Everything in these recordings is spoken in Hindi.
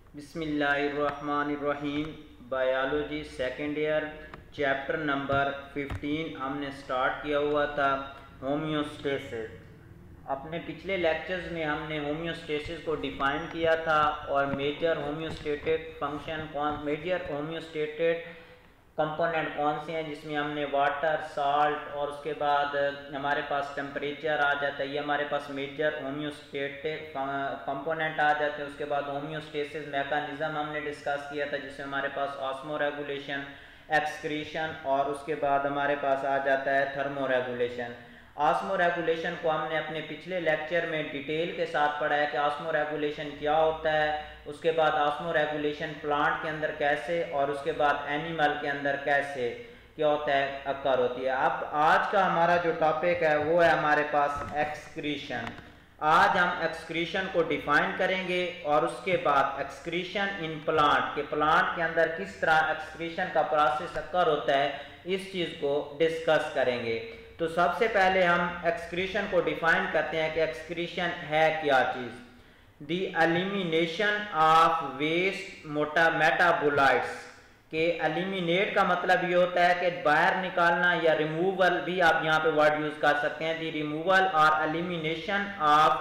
बिस्मिल्लाहिर्रहमानिर्रहीम। Biology second year chapter number 15 हमने स्टार्ट किया हुआ था होम्योस्टेसिस। अपने पिछले लेक्चर्स में हमने होम्योस्टेसिस को डिफाइन किया था और मेजर होम्योस्टेटिक कंपोनेंट कौन से हैं, जिसमें हमने वाटर, साल्ट और उसके बाद हमारे पास टेम्परेचर आ जाता है। ये हमारे पास मेजर होम्योस्टेटिक कंपोनेंट आ जाते हैं। उसके बाद होम्योस्टेसिस मैकेनिज्म हमने डिस्कस किया था, जिसमें हमारे पास ऑस्मो रेगुलेशन, एक्सक्रीशन और उसके बाद हमारे पास आ जाता है थर्मो रेगुलेशन। ऑस्मो रेगुलेशन को हमने अपने पिछले लेक्चर में डिटेल के साथ पढ़ा है कि ऑस्मो रेगुलेशन क्या होता है, उसके बाद ऑस्मो रेगुलेशन प्लांट के अंदर कैसे और उसके बाद एनिमल के अंदर कैसे क्या होता है अक्कर होती है। अब आज का हमारा जो टॉपिक है वो है हमारे पास एक्सक्रीशन। आज हम एक्सक्रीशन को डिफाइन करेंगे और उसके बाद एक्सक्रीशन इन प्लांट के अंदर किस तरह एक्सक्रीशन का प्रोसेस अक्कर होता है, इस चीज़ को डिस्कस करेंगे। तो सबसे पहले हम एक्सक्रीशन को डिफाइन करते हैं कि एक्सक्रीशन है क्या चीज़। The elimination of waste metabolites के एलिमिनेट का मतलब ये होता है कि बाहर निकालना, या रिमूवल भी आप यहाँ पे वर्ड यूज कर सकते हैं। द रिमूवल और एलिमिनेशन ऑफ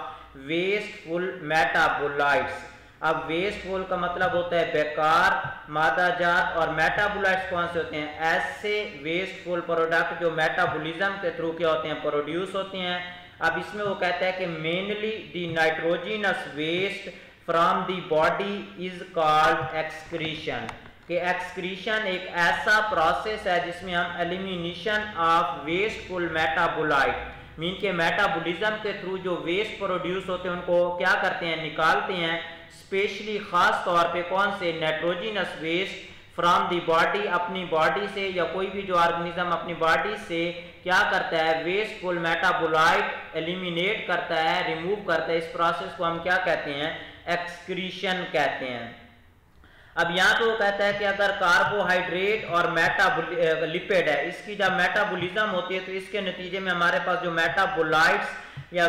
वेस्टफुल मेटाबोलाइट्स। अब वेस्टफुल का मतलब होता है बेकार, मादाजात, और मेटाबोलाइट्स कौन से होते हैं? ऐसे वेस्टफुल प्रोडक्ट जो मेटाबॉलिज्म के थ्रू क्या होते हैं, प्रोड्यूस होते हैं। अब इसमें वो कहता है कि mainly the nitrogenous waste from the body is called excretion. कि एक्सक्रीशन एक ऐसा प्रोसेस है जिसमें हम elimination of wasteful metabolite, mean के मेटाबॉलिज्म के थ्रू जो वेस्ट प्रोड्यूस होते हैं उनको क्या करते हैं, निकालते हैं। स्पेशली खास तौर पे कौन से? Nitrogenous waste from the body, अपनी बॉडी से, या कोई भी जो ऑर्गेनिज्म अपनी बॉडी से क्या करता है, वेस्टफुल मेटाबोलाइट एलिमिनेट करता है, रिमूव करता है। इस प्रोसेस को हम क्या कहते हैं? एक्सक्रीशन कहते हैं। अब यहाँ पे वो कहता है कि अगर कार्बोहाइड्रेट और लिपिड है, इसकी जब मेटाबॉलिज्म होती है तो इसके नतीजे में हमारे पास जो मेटाबोलाइट्स या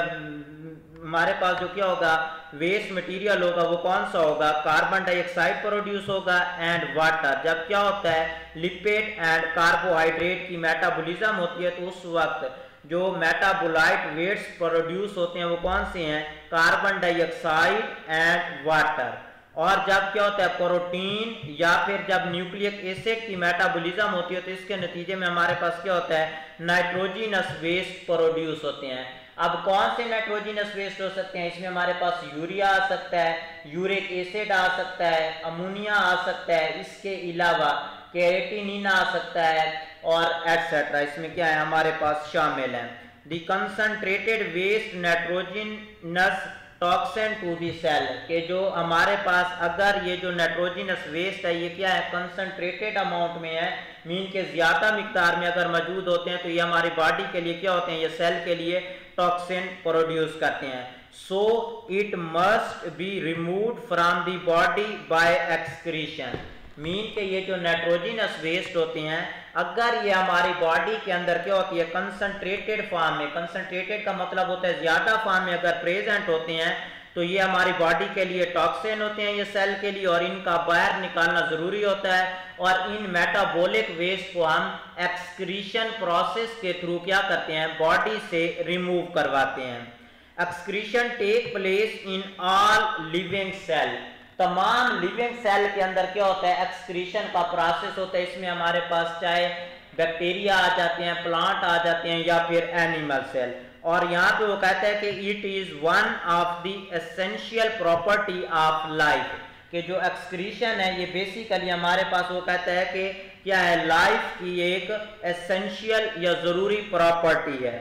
हमारे पास जो क्या होगा, वेस्ट मटेरियल होगा, वो कौन सा होगा? कार्बन डाइऑक्साइड प्रोड्यूस होगा एंड वाटर। जब क्या होता है, लिपिड एंड कार्बोहाइड्रेट की मेटाबॉलिज्म होती है तो उस वक्त जो मेटाबोलाइट वेट्स प्रोड्यूस होते हैं वो कौन से हैं? Carbon dioxide and water. और जब क्या होता है, प्रोटीन या फिर जब न्यूक्लिक एसिड की मेटाबॉलिज्म होती है तो इसके नतीजे में हमारे पास क्या होता है, नाइट्रोजिनस वेस्ट प्रोड्यूस होते हैं। अब कौन से नाइट्रोजिनस वेस्ट हो सकते हैं? इसमें हमारे पास यूरिया आ सकता है, यूरिक एसिड आ सकता है, अमोनिया आ सकता है, इसके अलावा केरेटिनिन आ सकता है और एटसेट्रा। इसमें क्या है हमारे पास शामिल है। The concentrated waste nitrogenous toxin to the cell, के जो हमारे पास अगर ये जो नाइट्रोजिनस वेस्ट है ये क्या है, कंसंट्रेटेड अमाउंट में है, मीन के ज्यादा मिकदार में अगर मौजूद होते हैं तो ये हमारी बॉडी के लिए क्या होते हैं, ये सेल के लिए टॉक्सिन प्रोड्यूस करते हैं। So it must be removed from the body by excretion. Mean के ये जो नाइट्रोजिनस वेस्ट होते हैं अगर ये हमारी बॉडी के अंदर क्या होती है, कंसंट्रेटेड फॉर्म में, कंसंट्रेटेड का मतलब होता है ज्यादा फॉर्म में अगर प्रेजेंट होते हैं तो ये हमारी बॉडी के लिए टॉक्सिन होते हैं, ये सेल के लिए, और इनका बाहर निकालना जरूरी होता है। और इन मेटाबॉलिक वेस्ट को हम एक्सक्रीशन प्रोसेस के थ्रू क्या करते हैं, बॉडी से रिमूव करवाते हैं। Excretion take place in all living cell. तमाम लिविंग सेल के अंदर क्या होता है, एक्सक्रीशन का प्रोसेस होता है। इसमें हमारे पास चाहे बैक्टीरिया आ जाते हैं, प्लांट आ जाते हैं, या फिर एनिमल सेल। और यहाँ पे वो कहता है कि it is one of the essential property of life, कि जो एक्सक्रीशन है ये बेसिकली हमारे पास वो कहता है कि क्या है, लाइफ की एक एसेंशियल या जरूरी प्रॉपर्टी है।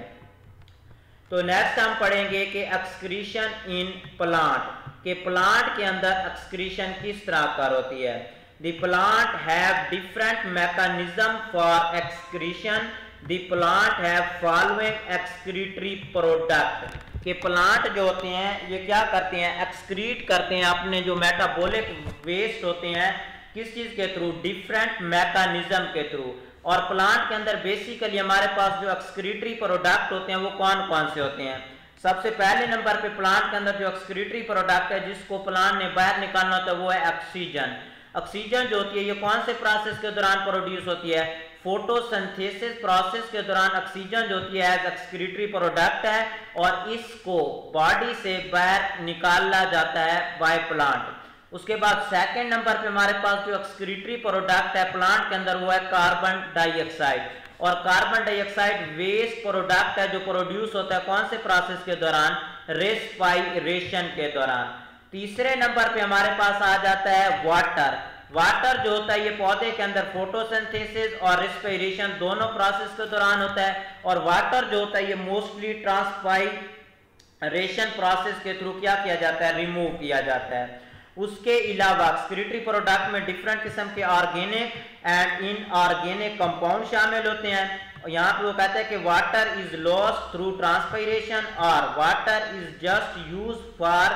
तो नेक्स्ट हम पढ़ेंगे कि एक्सक्रीशन इन प्लांट, के प्लांट के अंदर एक्सक्रीशन किस तरह कर होती है। The plant have different mechanism for excretion. The plant have following excretory product, के प्लांट जो होते हैं ये क्या करते हैं, एक्सक्रीट करते हैं अपने जो मेटाबॉलिक वेस्ट होते हैं, किस चीज के थ्रू, डिफरेंट मैकेनिज्म के थ्रू। और प्लांट के अंदर बेसिकली हमारे पास जो एक्सक्रीटरी प्रोडक्ट होते हैं वो कौन कौन से होते हैं? सबसे पहले नंबर पे प्लांट के अंदर जो एक्सक्रीटरी प्रोडक्ट है जिसको प्लांट ने बाहर निकालना होता है वो है ऑक्सीजन। ऑक्सीजन जो होती है ये कौन से प्रोसेस के दौरान प्रोड्यूस होती है? फोटोसिंथेसिस प्रोसेस के दौरान ऑक्सीजन जो होती है एज एक्सक्रीटरी प्रोडक्ट है और इसको बॉडी से बाहर निकाला जाता है बाय प्लांट। उसके बाद सेकंड नंबर पे हमारे पास जो एक्सक्रीटरी प्रोडक्ट है प्लांट के अंदर वो है कार्बन डाइऑक्साइड। और कार्बन डाइऑक्साइड वेस्ट प्रोडक्ट है जो प्रोड्यूस होता है कौन से प्रोसेस के दौरान? रेस्पिरेशन के दौरान। तीसरे नंबर पे हमारे पास आ जाता है वाटर। वाटर जो होता है ये पौधे के अंदर फोटोसिंथेसिस और रेस्पिरेशन दोनों प्रोसेस के दौरान होता है और वाटर जो होता है ये मोस्टली ट्रांसपायरेशन प्रोसेस के थ्रू क्या किया जाता है? रिमूव किया जाता है। उसके अलावा एक्सक्रीटरी प्रोडक्ट में डिफरेंट किस्म के ऑर्गेनिक एंड इनऑर्गेनिक कंपाउंड शामिल होते हैं। यहाँ पे वो कहते हैं कि water is lost through transpiration और water is just use for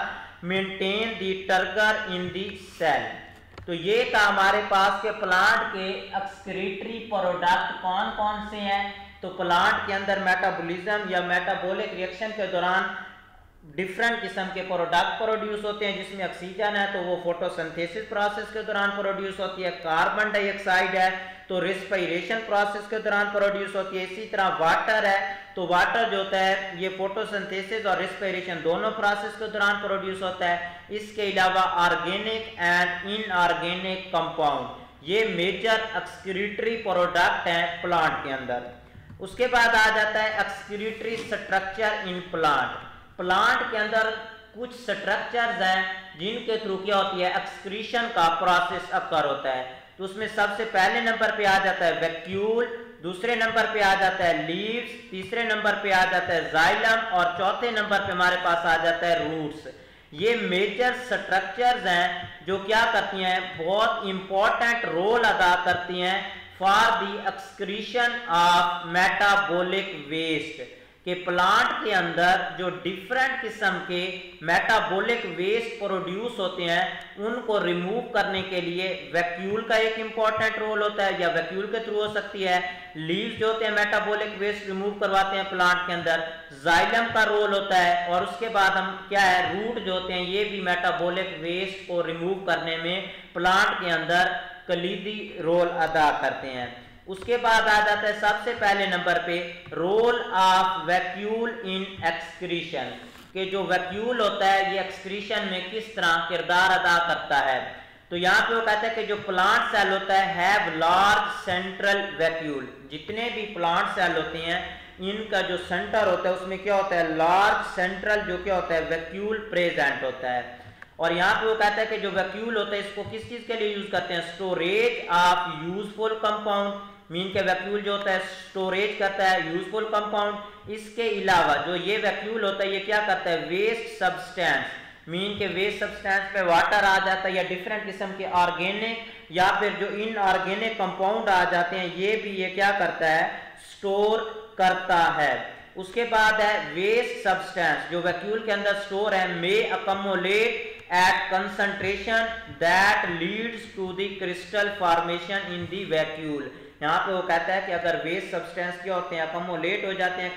maintain the turgor in the cell. तो ये था हमारे पास के प्लांट के एक्सक्रीटरी प्रोडक्ट कौन कौन से हैं। तो प्लांट के अंदर मेटाबॉलिज्म या मेटाबॉलिक रिएक्शन के दौरान डिफरेंट किस्म के प्रोडक्ट प्रोड्यूस होते हैं जिसमें ऑक्सीजन है तो वो फोटोसिंथेसिस प्रोसेस के दौरान प्रोड्यूस होती है। कार्बन डाइऑक्साइड है तो रेस्पिरेशन प्रोसेस के दौरान प्रोड्यूस होती है। इसी तरह वाटर है तो वाटर जो होता है ये फोटोसिंथेसिस और रेस्पिरेशन दोनों प्रोसेस के दौरान प्रोड्यूस होता है। इसके अलावा ऑर्गेनिक एंड इनऑर्गेनिक कंपाउंड ये मेजर एक्सक्रीटरी प्रोडक्ट हैं प्लांट के अंदर। उसके बाद आ जाता है excretory structure in plant. Plant के अंदर कुछ स्ट्रक्चर्स हैं जिनके थ्रू क्या होती है? एक्सक्रीशन का प्रोसेस अकर होता है। तो उसमें सबसे पहले नंबर पे आ जाता है वैक्यूल, दूसरे नंबर पे आ जाता है लीव्स, तीसरे नंबर पे आ जाता है जाइलम और चौथे नंबर पे हमारे पास आ जाता है रूट्स। ये मेजर स्ट्रक्चर्स हैं जो क्या करती हैं? बहुत इंपॉर्टेंट रोल अदा करती हैं for the excretion of metabolic waste. कि प्लांट के अंदर जो डिफरेंट किस्म के मेटाबॉलिक वेस्ट प्रोड्यूस होते हैं उनको रिमूव करने के लिए वैक्यूल का एक इंपॉर्टेंट रोल होता है या वैक्यूल के थ्रू हो सकती है। लीव्स जो होते हैं मेटाबॉलिक वेस्ट रिमूव करवाते हैं प्लांट के अंदर। जाइलम का रोल होता है और उसके बाद हम क्या है रूट जो होते हैं ये भी मेटाबॉलिक वेस्ट को रिमूव करने में प्लांट के अंदर कलीदी रोल अदा करते हैं। उसके बाद आ जाता है सबसे पहले नंबर पे role of vacuole in excretion. कि जो वैक्यूल होता है ये एक्सक्रीशन में किस तरह किरदार अदा करता है। तो यहाँ पे वो कहता है कि जो प्लांट सेल होता है हैव लार्ज सेंट्रल वैक्यूल। जितने भी प्लांट सेल होते हैं इनका जो सेंटर होता है उसमें क्या होता है? लार्ज सेंट्रल जो क्या होता है? वैक्यूल प्रेजेंट होता है। और यहाँ पे वो कहता है कि जो वैक्यूल होता है इसको किस चीज के लिए यूज करते हैं? Storage of useful compound. Mean के वैक्यूल जो होता है स्टोरेज करता है यूजफुल कंपाउंड। इसके अलावा जो ये वैक्यूल होता है ये क्या करता है? Waste substance. मीन के वेस्ट सब्सटेंस पे वाटर आ जाता है या डिफरेंट किस्म के ऑर्गेनिक या फिर जो इनऑर्गेनिक कंपाउंड आ जाते हैं ये भी ये क्या करता है? स्टोर करता है। उसके बाद है वेस्ट सब्सटेंस जो वैक्यूल के अंदर स्टोर है मे अकमुलेट at concentration that leads to the crystal formation in the vacuole। यहाँ पे वो कहता है कि अगर वेस्ट सब्सटेंस क्या होते हैं? अकमुलेट हो जाते हैं,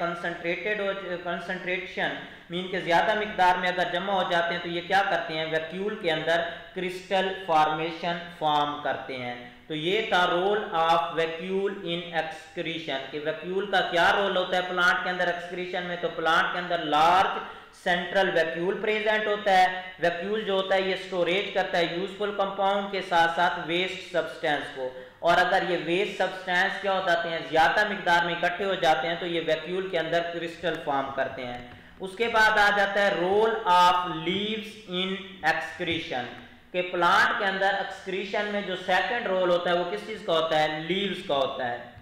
कंसंट्रेशन मीन के ज्यादा मिकदार में अगर जमा हो जाते हैं तो ये क्या करते हैं? वैक्यूल के अंदर क्रिस्टल फॉर्मेशन फॉर्म करते हैं। तो ये था role of vacuole in excretion कि वैक्यूल का क्या रोल होता है प्लांट के अंदर एक्सक्रीशन में। तो प्लांट के अंदर लार्ज सेंट्रल वैक्यूल प्रेजेंट होता है। वैक्यूल जो होता है ये स्टोरेज करता है यूजफुल कंपाउंड के साथ साथ वेस्ट सब्सटेंस को। और अगर ये वेस्ट सब्सटेंस क्या हो जाते हैं? ज्यादा मिकदार में इकट्ठे हो जाते हैं तो ये वैक्यूल के अंदर क्रिस्टल फॉर्म करते हैं। उसके बाद आ जाता है role of leaves in excretion के प्लांट के अंदर एक्सक्रीशन में जो सेकंड रोल होता है वो किस चीज का होता है? लीव्स का होता है।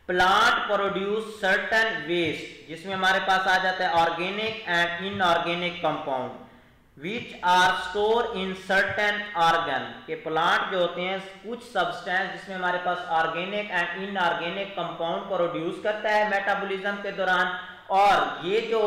प्लांट प्रोड्यूस सर्टेन वेस्ट जिसमें हमारे पास आ जाता है organic and inorganic compound which are store in certain organ के प्लांट जो होते हैं कुछ सब्सटेंस जिसमें हमारे पास organic and inorganic compound produce करता है मेटाबॉलिज्म के दौरान। और ये जो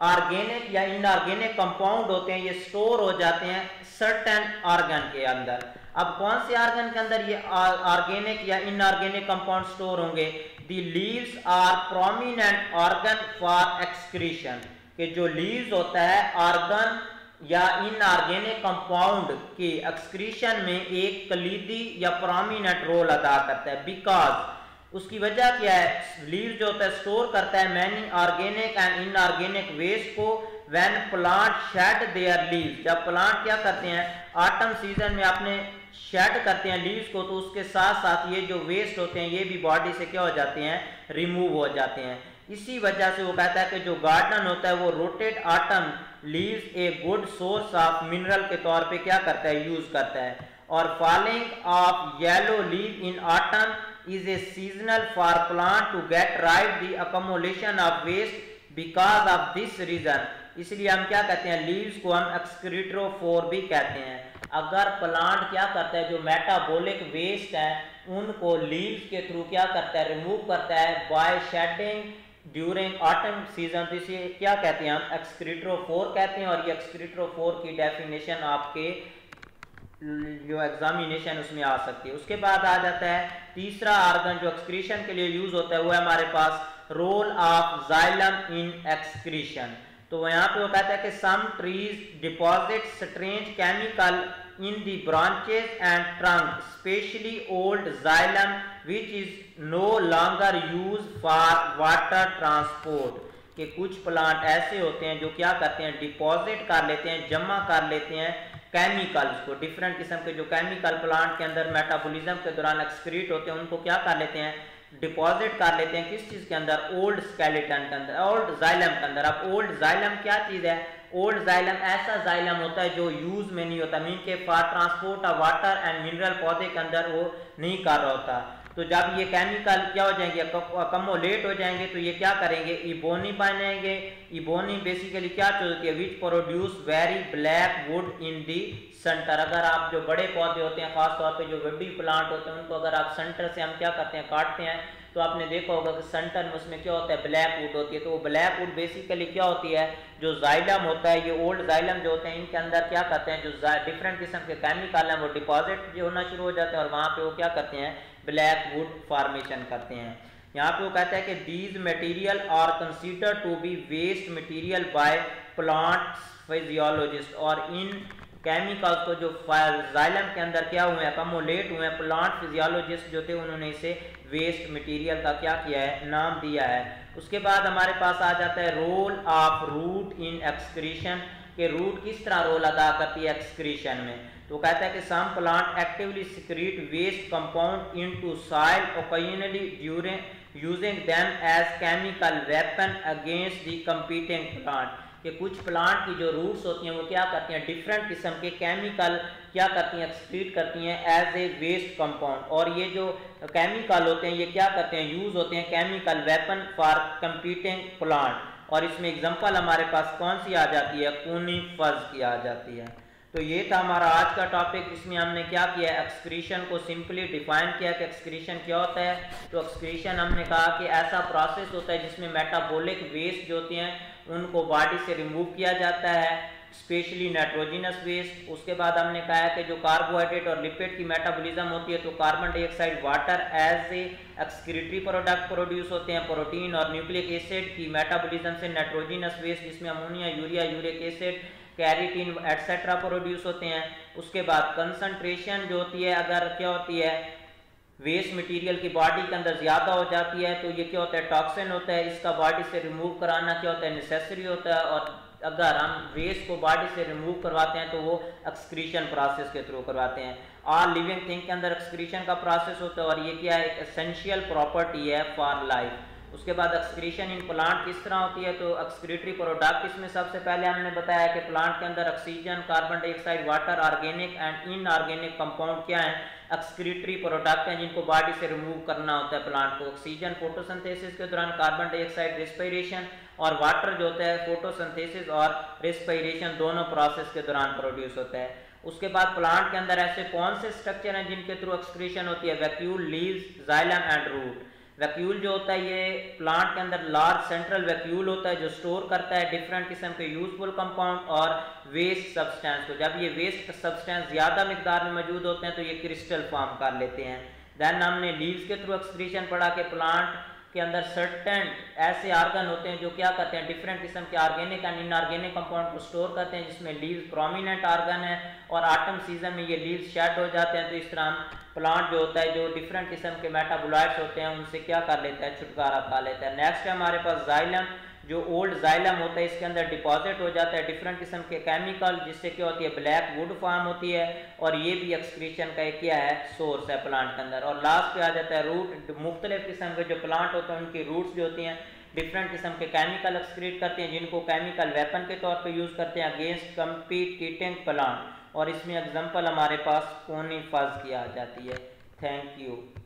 ऑर्गेनिक या इनऑर्गेनिक कंपाउंड होते हैं ये स्टोर हो जाते हैं सर्टेन ऑर्गन के अंदर। अब कौन से ऑर्गन के अंदर ये ऑर्गेनिक या इनऑर्गेनिक कंपाउंड स्टोर होंगे? The leaves are prominent organ for excretion कि जो लीव्स होता है आर्गन या इनऑर्गेनिक कंपाउंड के एक्सक्रीशन में एक कलीदी या प्रोमिनेंट रोल अदा करता है। बिकॉज उसकी वजह क्या है, लीव जो होता है स्टोर करता है many organic and inorganic waste को when plant shed their leaves. जब प्लांट क्या करते हैं ऑटम सीजन में अपने शेड करते हैं लीव्स को, तो उसके साथ साथ ये जो वेस्ट होते हैं ये भी बॉडी से क्या हो जाते हैं, रिमूव हो जाते हैं। इसी वजह से वो कहता है कि जो गार्डन होता है वो rotted autumn leaves a good source of mineral के तौर पे क्या करता है, यूज करता है। और falling off yellow leaf in autumn is a seasonal for plant to get rid the accumulation of waste because of this reason. इसलिए हम क्या कहते हैं, लीव्स को हम एक्सक्रीटोफोर भी कहते हैं। अगर प्लांट क्या करता है, जो मेटाबॉलिक वेस्ट है उनको लीव्स के थ्रू क्या करता है, रिमूव करता है by shedding during autumn season, तो इसे क्या कहते हैं, हम एक्सक्रीटोफोर कहते हैं। और ये एक्सक्रीटोफोर की डेफिनेशन आपके जो एग्जामिनेशन उसमें आ सकती है। उसके बाद आ जाता है तीसरा ऑर्गन जो एक्सक्रीशन के लिए यूज होता है, वो है हमारे पास role of xylem in excretion. तो यहाँ पे वो कहता है कि some trees deposit strange chemical in the branches and trunk specially old xylem which is no longer use for water transport. कि कुछ प्लांट ऐसे होते हैं जो क्या करते हैं, डिपॉजिट कर लेते हैं, जमा कर लेते हैं केमिकल्स को, डिफरेंट किस्म के जो केमिकल प्लांट के अंदर मेटाबॉलिज्म के दौरान एक्सक्रीट होते हैं उनको क्या कर लेते हैं, डिपॉजिट कर लेते हैं। किस चीज के अंदर, ओल्ड स्केलेटन के अंदर, ओल्ड जाइलम के अंदर। अब ओल्ड जाइलम क्या चीज है, ओल्ड जाइलम ऐसा जाइलम होता है जो यूज में नहीं होता, मीन के for transport of water and mineral पौधे के अंदर वो नहीं कर रहा होता। तो जब ये केमिकल क्या हो जाएंगे, अकोमोलेट हो जाएंगे, तो ये क्या करेंगे, इबोनी बनेंगे। इबोनी बेसिकली क्या चीज होती है, which produce very black would in the centre. अगर आप जो बड़े पौधे होते हैं, खासतौर पे जो वुडी प्लांट होते हैं, उनको अगर आप सेंटर से हम क्या करते हैं, काटते हैं, तो आपने देखा होगा कि सेंटर में उसमें क्या होता है, ब्लैक वुड होती है। तो वो ब्लैक वुड बेसिकली क्या होती है, जो जाइलम होता है, ये ओल्ड जाइलम जो होते हैं इनके अंदर क्या करते हैं, जो डिफरेंट किस्म के केमिकल हैं वो डिपॉजिट जो होना शुरू हो जाते हैं और वहाँ पे वो क्या करते हैं, ब्लैक वुड फॉर्मेशन करते हैं। यहाँ पे वो कहता है कि these material are consider to be waste material by plant physiologist. और इन केमिकल्स को जो जाइलम के अंदर क्या हुए हैं, अकोमोलेट हुए हैं, प्लांट फिजियोलॉजिस्ट जो थे उन्होंने इसे वेस्ट मटेरियल का क्या किया है, नाम दिया है। उसके बाद हमारे पास आ जाता है role of root in excretion, के रूट किस तरह रोल अदा करती है एक्सक्रीशन में। तो कहता है कि some plant actively secrete waste compound into soil occasionally during using them as chemical weapon against the competing plant. कि कुछ प्लांट की जो रूट्स होती हैं वो क्या करती हैं, डिफरेंट किस्म के केमिकल क्या करती हैं, एक्सक्रीट करती हैं एज ए वेस्ट कंपाउंड। और ये जो केमिकल होते हैं ये क्या करते हैं, यूज होते हैं chemical weapon for competing plant. और इसमें एग्जांपल हमारे पास कौन सी आ जाती है, कोनिफर्स की आ जाती है। तो ये था हमारा आज का टॉपिक, इसमें हमने क्या किया, एक्सक्रीशन को सिंपली डिफाइन किया कि एक्सक्रीशन क्या होता है। तो एक्सक्रीशन हमने कहा कि ऐसा प्रोसेस होता है जिसमें मेटाबॉलिक वेस्ट जो होती हैं उनको बॉडी से रिमूव किया जाता है, स्पेशली नाइट्रोजनस वेस्ट। उसके बाद हमने कहा है कि जो कार्बोहाइड्रेट और लिपिड की मेटाबॉलिज्म होती है तो carbon dioxide, water as a excretory product produce होते हैं। प्रोटीन और न्यूक्लिक एसिड की मेटाबॉलिज्म से नाइट्रोजनस वेस्ट जिसमें ammonia, urea, uric acid, keratin etcetera produce होते हैं। उसके बाद कंसंट्रेशन जो होती है, अगर क्या होती है वेस्ट मटेरियल की बॉडी के अंदर ज़्यादा हो जाती है तो ये क्या होता है, टॉक्सिन होता है, इसका बॉडी से रिमूव कराना क्या होता है, नेसेसरी होता है। और अगर हम वेस्ट को बॉडी से रिमूव करवाते हैं तो वो एक्सक्रीशन प्रोसेस के थ्रू करवाते हैं। ऑल लिविंग थिंग के अंदर एक्सक्रीशन का प्रोसेस होता है और ये क्या है, एक एसेंशियल प्रॉपर्टी है फॉर लाइफ। उसके बाद एक्सक्रीशन इन प्लांट किस तरह होती है, तो एक्सक्रीटरी प्रोडक्ट इसमें सबसे पहले हमने बताया कि प्लांट के अंदर oxygen, carbon dioxide, water, organic and inorganic compound क्या है, एक्सक्रीटरी प्रोडक्ट हैं जिनको बॉडी से रिमूव करना होता है प्लांट को। ऑक्सीजन फोटोसिंथेसिस के दौरान, कार्बन डाइऑक्साइड रेस्पिरेशन, और वाटर जो होता है फोटोसिंथेसिस और रेस्पिरेशन दोनों प्रोसेस के दौरान प्रोड्यूस होता है। उसके बाद प्लांट के अंदर ऐसे कौन से स्ट्रक्चर हैं जिनके थ्रू एक्सक्रीशन होती है, vacuole, leaves, xylem and root. Vacuole जो होता है ये प्लांट के अंदर लार्ज सेंट्रल वैक्यूल होता है जो स्टोर करता है डिफरेंट किस्म के यूजफुल कंपाउंड और वेस्ट सब्सटेंस को। जब ये वेस्ट सब्सटेंस ज़्यादा मिकदार में मौजूद होते हैं तो ये क्रिस्टल फॉर्म कर लेते हैं। देन हमने लीव्स के थ्रू एक्सक्रीशन पढ़ा कि प्लांट के अंदर सर्टेन ऐसे आर्गन होते हैं जो क्या करते हैं, डिफरेंट किस्म के ऑर्गेनिक एंड इनऑर्गेनिक कंपाउंड को स्टोर करते हैं, जिसमें लीव्स प्रोमिनेंट आर्गन है और ऑटम सीजन में ये लीव्स शेड हो जाते हैं। तो इस तरह प्लांट जो होता है जो डिफरेंट किस्म के मेटाबोलाइट्स होते हैं उनसे क्या कर लेता है, छुटकारा पा लेता है। नेक्स्ट है हमारे पास जाइलम, जो ओल्ड जाइलम होता है इसके अंदर डिपॉजिट हो जाता है डिफरेंट किस्म के केमिकल, जिससे क्या होती है, ब्लैक वुड फॉर्म होती है और ये भी एक्सक्रीशन का एक क्या है, सोर्स है प्लांट के अंदर। और लास्ट पे आ जाता है रूट। मुख्तलिफ किस्म के जो प्लांट होते हैं उनकी रूट्स जो होती हैं डिफरेंट किस्म के केमिकल एक्सक्रीट करते हैं, जिनको केमिकल वेपन के तौर पे यूज़ करते हैं अगेंस्ट कम्पीटिंग प्लांट। और इसमें एग्जांपल हमारे पास कोनिफर्स की आ जाती है। Thank you.